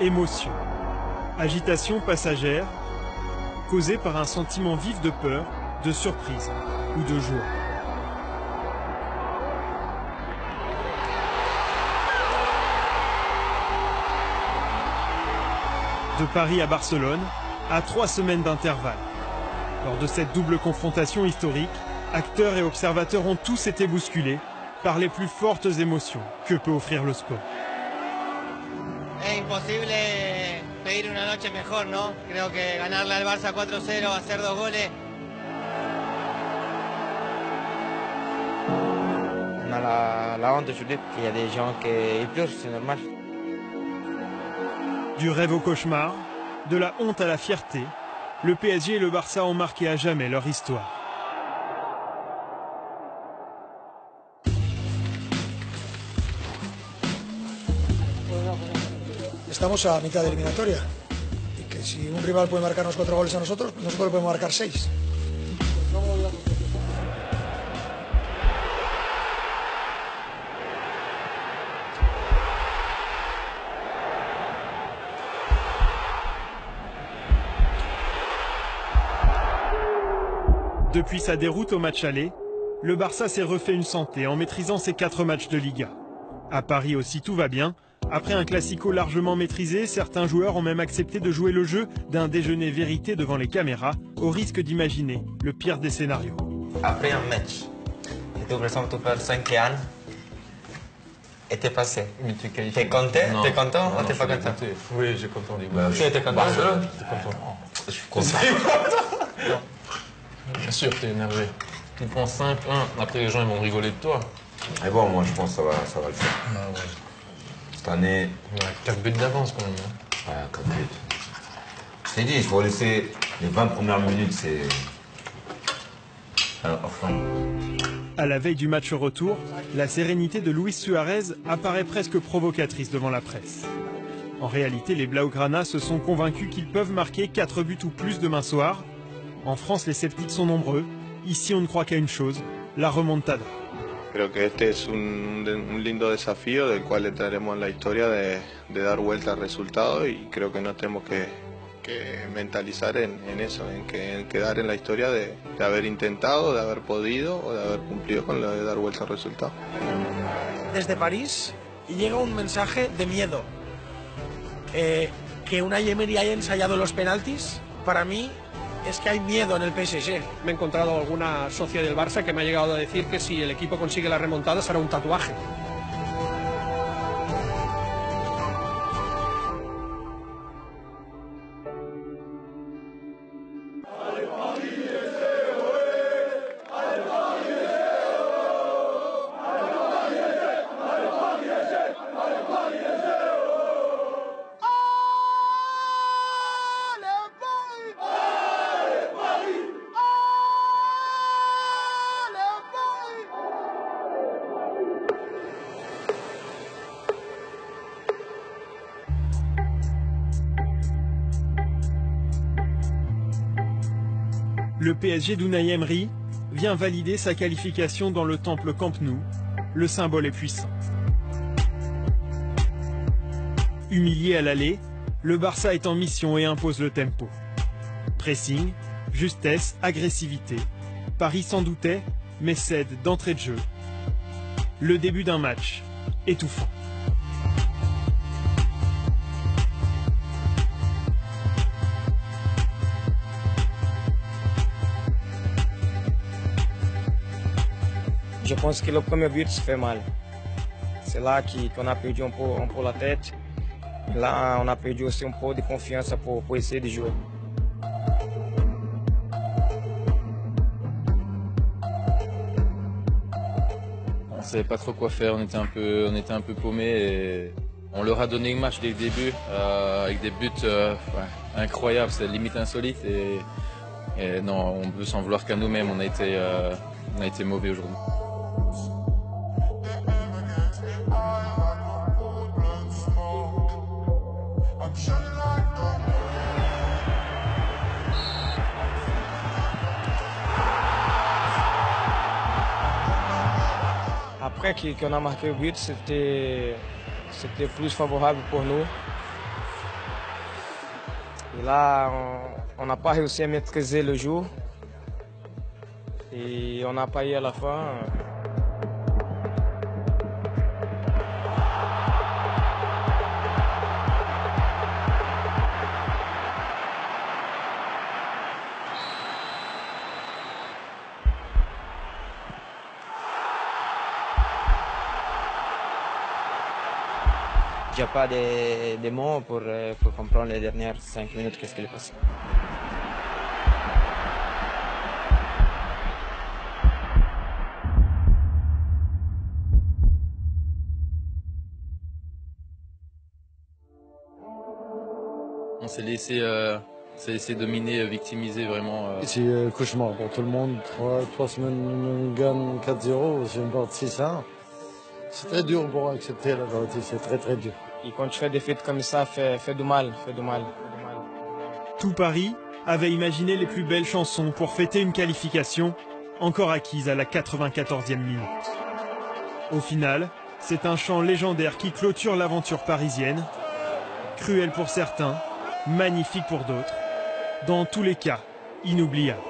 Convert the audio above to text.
émotion, agitation passagère, causée par un sentiment vif de peur, de surprise ou de joie. De Paris à Barcelone, à 3 semaines d'intervalle. Lors de cette double confrontation historique, acteurs et observateurs ont tous été bousculés par les plus fortes émotions que peut offrir le sport. Es imposible pedir una noche mejor, ¿no? Creo que ganarle al Barça 4-0, hacer 2 goles. On a la honte aujourd'hui, il y a des gens qui pleurent, c'est normal. Du rêve au cauchemar, de la honte à la fierté, le PSG et le Barça ont marqué à jamais leur histoire. Estamos a mitad de eliminatoria y que si un rival puede marcarnos 4 goles a nosotros, nosotros le podemos marcar 6. Depuis sa déroute au match aller, le Barça s'est refait une santé en maîtrisant ses 4 matchs de Liga. À Paris aussi tout va bien. Après un classico largement maîtrisé, certains joueurs ont même accepté de jouer le jeu d'un déjeuner vérité devant les caméras, au risque d'imaginer le pire des scénarios. Après un match, tu présentes de faire 5 ans et t'es passé. T'es content? T'es content ou t'es pas content? Oui, j'ai content. Tu étais content? Barcelone, t'es content? Je suis content. Bien sûr, t'es énervé. Tu prends 5-1, après les gens ils vont rigoler de toi. Et bon, moi je pense que ça va le faire. Ah ouais. Cette année... Ouais, 4 buts d'avance quand même. Ouais, 4 buts. Je t'ai dit, il faut laisser les 20 premières minutes, c'est... Enfin... À la veille du match retour, la sérénité de Luis Suarez apparaît presque provocatrice devant la presse. En réalité, les Blaugrana se sont convaincus qu'ils peuvent marquer 4 buts ou plus demain soir. En France, les sceptiques sont nombreux. Ici, on ne croit qu'à une chose, la remontada. Creo que este es un lindo desafío del cual entraremos en la historia de dar vuelta al resultado y creo que no tenemos que mentalizar en eso, en quedar en la historia de haber intentado, de haber podido o de haber cumplido con lo de dar vuelta al resultado. Desde París llega un mensaje de miedo. Que Unai Emery haya ensayado los penaltis, para mí es que hay miedo en el PSG. Me he encontrado alguna socia del Barça que me ha llegado a decir que si el equipo consigue la remontada será un tatuaje. Le PSG d'Unai Emery vient valider sa qualification dans le temple Camp Nou. Le symbole est puissant. Humilié à l'aller, le Barça est en mission et impose le tempo. Pressing, justesse, agressivité. Paris s'en doutait, mais cède d'entrée de jeu. Le début d'un match étouffant. Je pense que le premier but se fait mal. C'est là qu'on a perdu un peu la tête. Là, on a perdu aussi un peu de confiance pour essayer de jouer. On ne savait pas trop quoi faire, on était un peu paumés et on leur a donné une match dès le début avec des buts incroyables, c'est limite insolite et non, on peut s'en vouloir qu'à nous-mêmes, on a été mauvais aujourd'hui. Après qu'on a marqué le but, c'était plus favorable pour nous. Et là, on n'a pas réussi à maîtriser le jeu. Et on n'a pas eu à la fin. Il n'y a pas de mots pour comprendre les dernières 5 minutes qu'est-ce qu'il est passé. On s'est laissé dominer, victimiser vraiment. C'est un cauchemar pour tout le monde. 3 semaines, on gagne 4-0, c'est une partie 6-1. C'est très dur pour accepter la vérité, c'est très très dur. Et quand tu fais des fêtes comme ça, fait du mal, fait du mal. Tout Paris avait imaginé les plus belles chansons pour fêter une qualification encore acquise à la 94e minute. Au final, c'est un chant légendaire qui clôture l'aventure parisienne. Cruel pour certains, magnifique pour d'autres. Dans tous les cas, inoubliable.